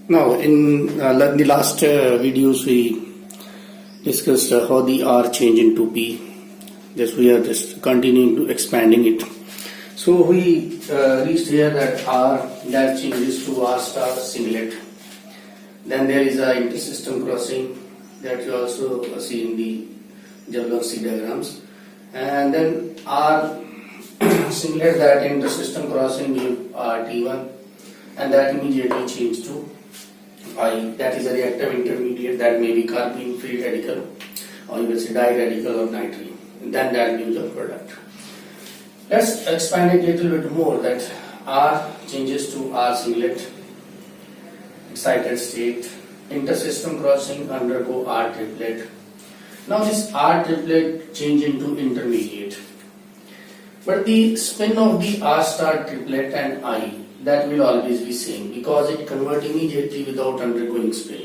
Now, in the last videos, we discussed how the R change into P. Just we are just continuing to expanding it. So we reached here that R that changes to R star singlet. Then there is a intersystem crossing that you also see in the Jablonski diagrams, and then R singlet that intersystem crossing give T1, and that immediately change to I, that is a reactive intermediate that may be carbene free radical, or you will say diradical or nitrine, and then that gives a product. Let's expand it a little bit more, that R changes to R singlet, excited state, intersystem crossing undergo R triplet. Now this R triplet change into intermediate, but the spin of the R star triplet and I, that will always be same because it convert immediately without undergoing spin.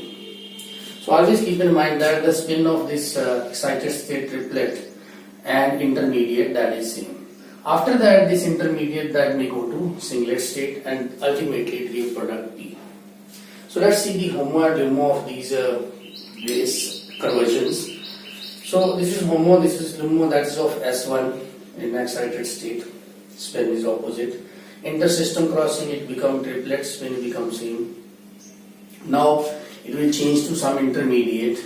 So always keep in mind that the spin of this excited state triplet and intermediate, that is same. After that, this intermediate that may go to singlet state and ultimately it give product P. So let's see the homo and LUMO of these various conversions. So this is homo, this is LUMO, that is of S1 in excited state, spin is opposite. Intersystem crossing, it become triplet, spin becomes same. Now it will change to some intermediate.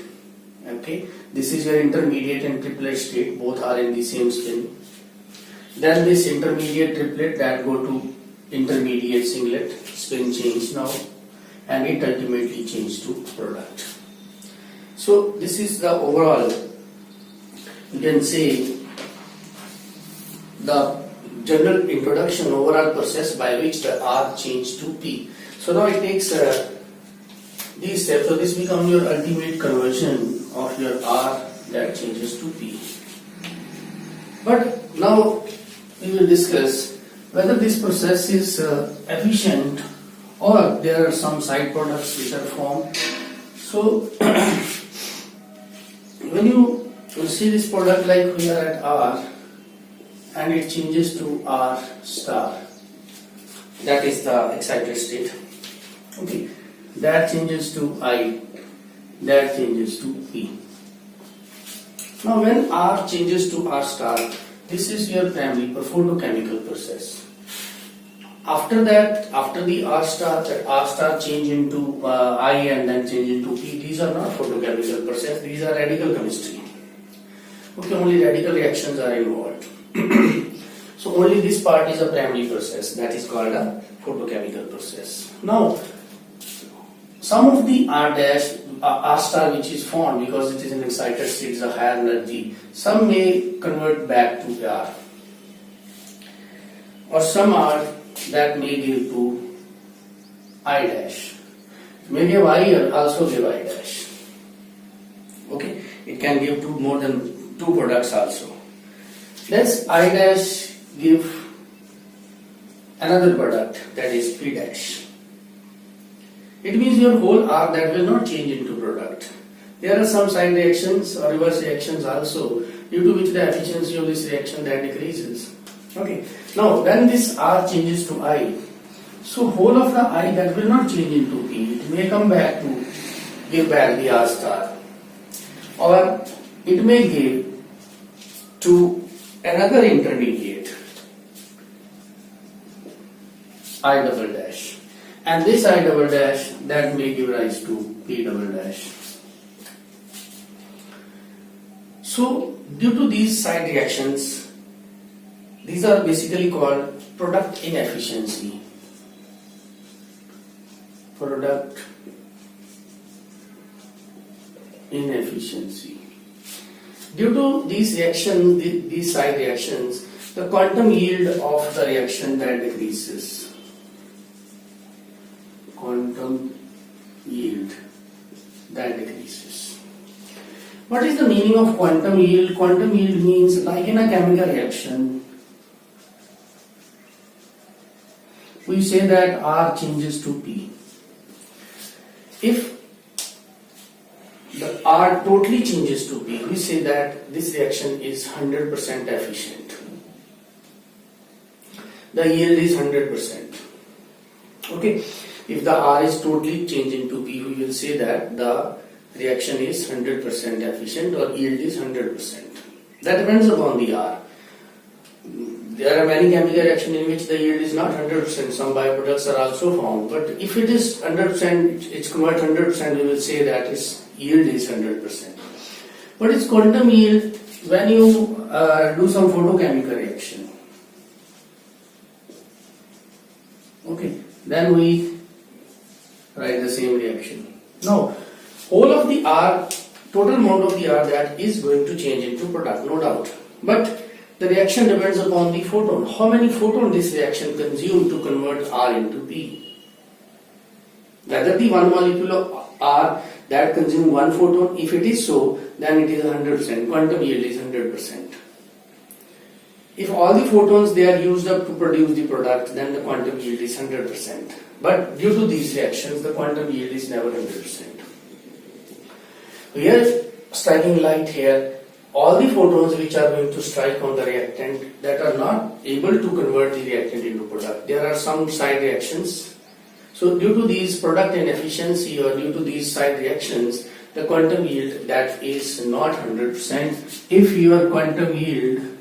Okay, this is your intermediate and triplet state, both are in the same spin. Then this intermediate triplet that go to intermediate singlet, spin change now, and it ultimately change to product. So this is the overall, you can say, the general introduction, overall process by which the R changed to P. So now it takes these steps. So this becomes your ultimate conversion of your R that changes to P. But now we will discuss whether this process is efficient or there are some side products which are formed. So when you see this product, like we are at R, and it changes to R star, that is the excited state. Okay, that changes to I, that changes to P. Now when R changes to R star, this is your primary photochemical process. After that, after the R star change into I and then change into P, these are not photochemical process, these are radical chemistry. Okay, only radical reactions are involved. So only this part is a primary process, that is called a photochemical process. Now, some of the R star which is formed because it is an excited state, is a higher energy, some may convert back to R, or some R that may give to I dash. It may give I or also give I dash. Okay, it can give more than two products also. Let's I dash give another product, that is P dash. It means your whole R that will not change into product. There are some side reactions or reverse reactions also, due to which the efficiency of this reaction that decreases. Okay. Now when this R changes to I, so whole of the I that will not change into P, it may come back to give back the R star, or it may give to another intermediate, I double dash, and this I double dash that may give rise to P double dash. So due to these side reactions, these are basically called product inefficiency. Product inefficiency. Due to these reactions, these side reactions, the quantum yield of the reaction that decreases. Quantum yield that decreases. What is the meaning of quantum yield? Quantum yield means, like in a chemical reaction, we say that R changes to P. If the R totally changes to P, we say that this reaction is 100% efficient. The yield is 100%. Okay. If the R is totally changing to P, we will say that the reaction is 100% efficient or yield is 100%. That depends upon the R. There are many chemical reactions in which the yield is not 100%. Some bioproducts are also formed. But if it is 100%, it's convert 100%, we will say that its yield is 100%. But its quantum yield when you do some photochemical reaction. Okay, then we write the same reaction. Now, whole of the R, total amount of the R, that is going to change into product, no doubt. But the reaction depends upon the photon. How many photons this reaction consumes to convert R into P? Whether the one molecule of R that consumes one photon, if it is so, then it is 100%. Quantum yield is 100%. If all the photons they are used up to produce the product, then the quantum yield is 100%. But due to these reactions, the quantum yield is never 100%. We are striking light here. All the photons which are going to strike on the reactant that are not able to convert the reactant into product. There are some side reactions. So due to these product inefficiency or due to these side reactions, the quantum yield that is not 100%. If your quantum yield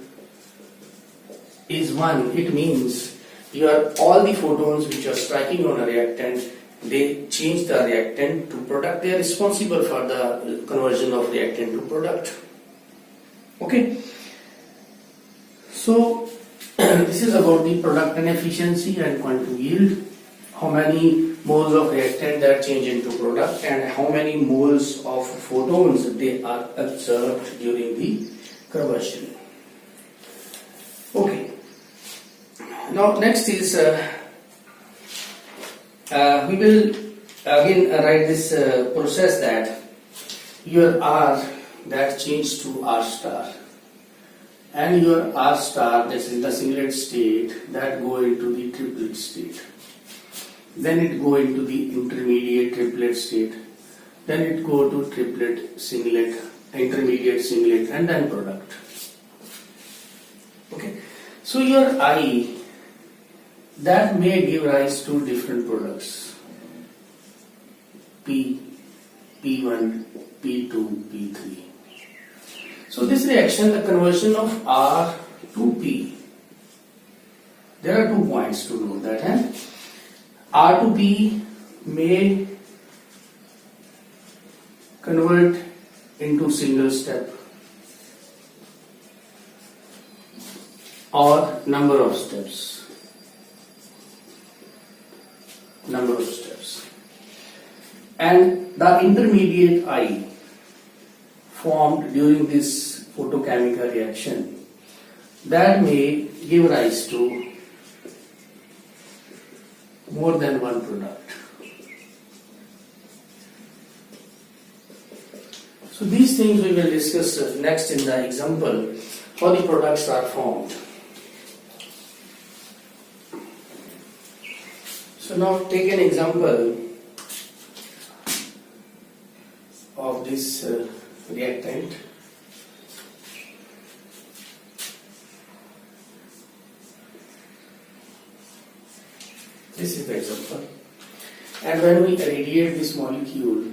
is 1, it means all the photons which are striking on a reactant, they change the reactant to product. They are responsible for the conversion of reactant to product. Okay. So this is about the product inefficiency and quantum yield. How many moles of reactant that change into product and how many moles of photons they are observed during the conversion. Okay. Now next is we will again write this process that your R that change to R star and your R star, this is the singlet state, that go into the triplet state. Then it go into the intermediate triplet state. Then it go to triplet, singlet, intermediate singlet, and then product. Okay. So your I that may give rise to different products. P, P1, P2, P3. So this reaction, the conversion of R to P. There are 2 points to note that. R to P may convert into single step or number of steps. And the intermediate I formed during this photochemical reaction that may give rise to more than one product. So these things we will discuss next in the example, how the products are formed. So now take an example of this reactant. This is the example. And when we irradiate this molecule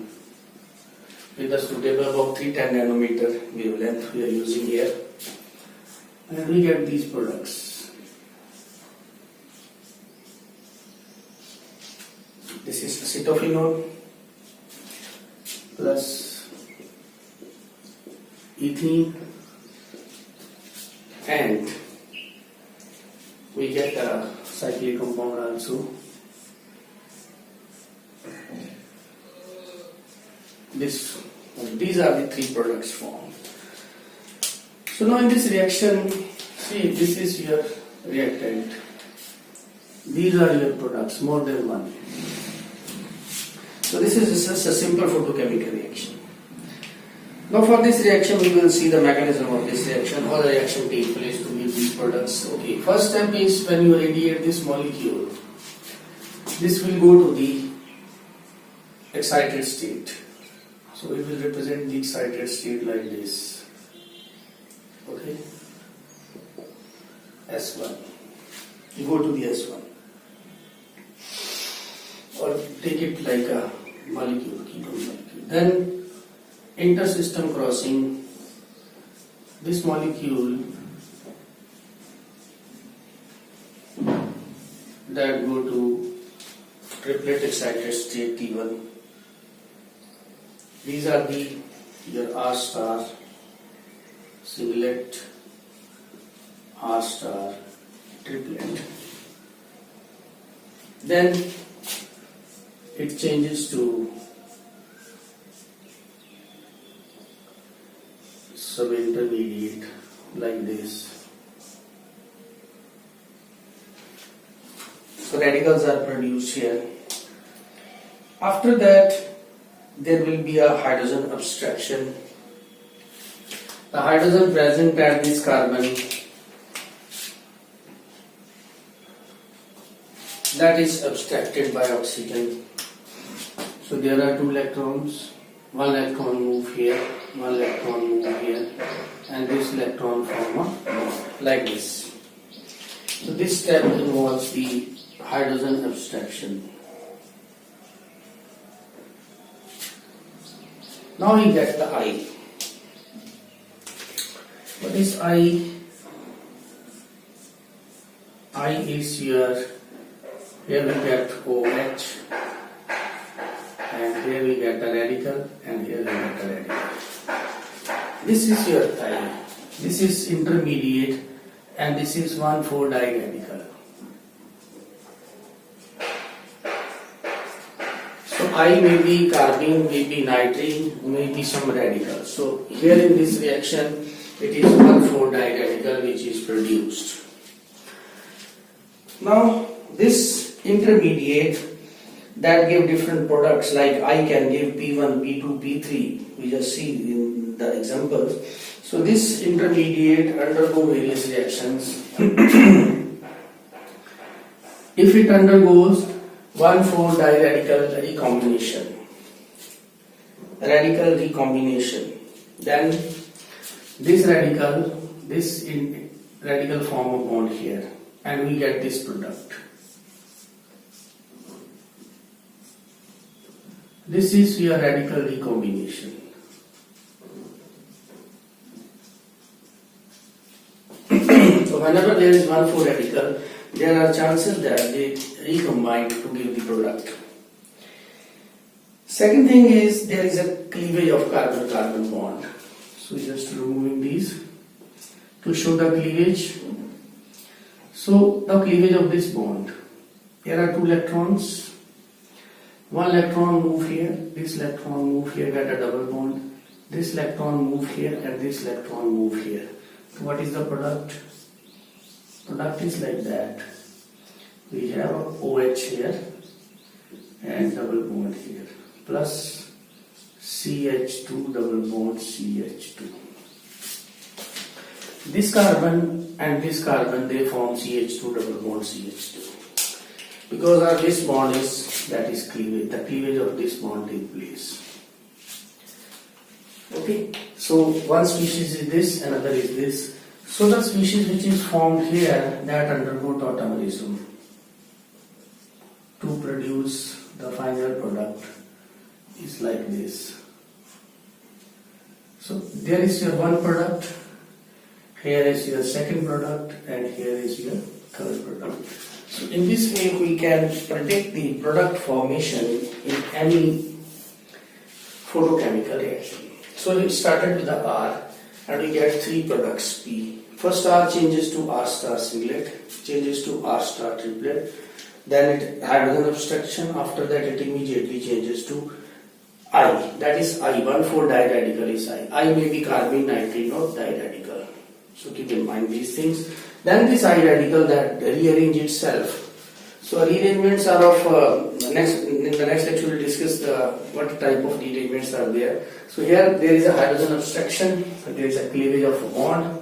with a suitable about 310 nanometer wavelength we are using here, and we get these products. This is acetophenone plus ethene, and we get a cyclic compound also. These are the 3 products formed. So now in this reaction, see, this is your reactant. These are your products, more than one. So this is just a simple photochemical reaction. Now for this reaction, we will see the mechanism of this reaction, how the reaction takes place to give these products. Okay, first step is when you irradiate this molecule, this will go to the excited state. So it will represent the excited state like this. Okay, S1. You go to the S1. or take it like a molecule, ketone molecule. Then inter-system crossing, this molecule that go to triplet excited state T1. These are your R star, singlet, R star, triplet. Then it changes to sub-intermediate like this. So radicals are produced here. After that, there will be a hydrogen abstraction. The hydrogen present at this carbon, that is abstracted by oxygen. So there are two electrons. One electron move here, one electron move here, and this electron form a bond like this. So this step involves the hydrogen abstraction. Now we get the I. What is I? I is here we get OH, and here we get a radical, and here we get a radical. This is your I. This is intermediate, and this is 1,4-diradical. So I may be carbene, may be nitrene, may be some radical. So here in this reaction, it is 1,4-diradical which is produced. Now this intermediate that give different products, like I can give P1, P2, P3. We just see in the examples. So this intermediate undergo various reactions. If it undergoes 1,4-diradical recombination, then this radical form a bond here, and we get this product. This is your radical recombination. So whenever there is 1,4 radical, there are chances that they recombine to give the product. Second thing is there is a cleavage of carbon-carbon bond. So just removing these to show the cleavage. So the cleavage of this bond. Here are two electrons. One electron move here, this electron move here, get a double bond. This electron move here, and this electron move here. So what is the product? Product is like that. We have a OH here and double bond here, plus CH2 double bond CH2. This carbon and this carbon, they form CH2 double bond CH2. Because our this bond is, that is cleavage, the cleavage of this bond takes place. Okay, so one species is this, another is this. So the species which is formed here, that undergo tautomerism to produce the final product is like this. So there is your one product, here is your second product, and here is your third product. So in this way we can predict the product formation in any photochemical reaction. So we started with the R and we get three products P. First R changes to R star singlet, changes to R star triplet, then it hydrogen abstraction, after that it immediately changes to I, that is I, 1,4-diradical is I may be carbene, nitrene or diradical. So keep in mind these things. Then this I radical that rearrange itself. So rearrangements are of in the next lecture we will discuss what type of rearrangements are there. So here there is a hydrogen abstraction, there is a cleavage of a bond.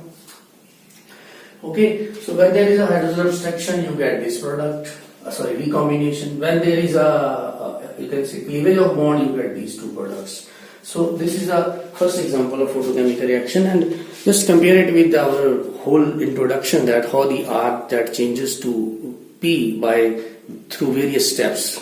Okay, so when there is a hydrogen abstraction you get this product, recombination. When there is a you can say cleavage of bond, you get these two products. So this is a first example of photochemical reaction, and just compare it with our whole introduction, that how the R that changes to P through various steps.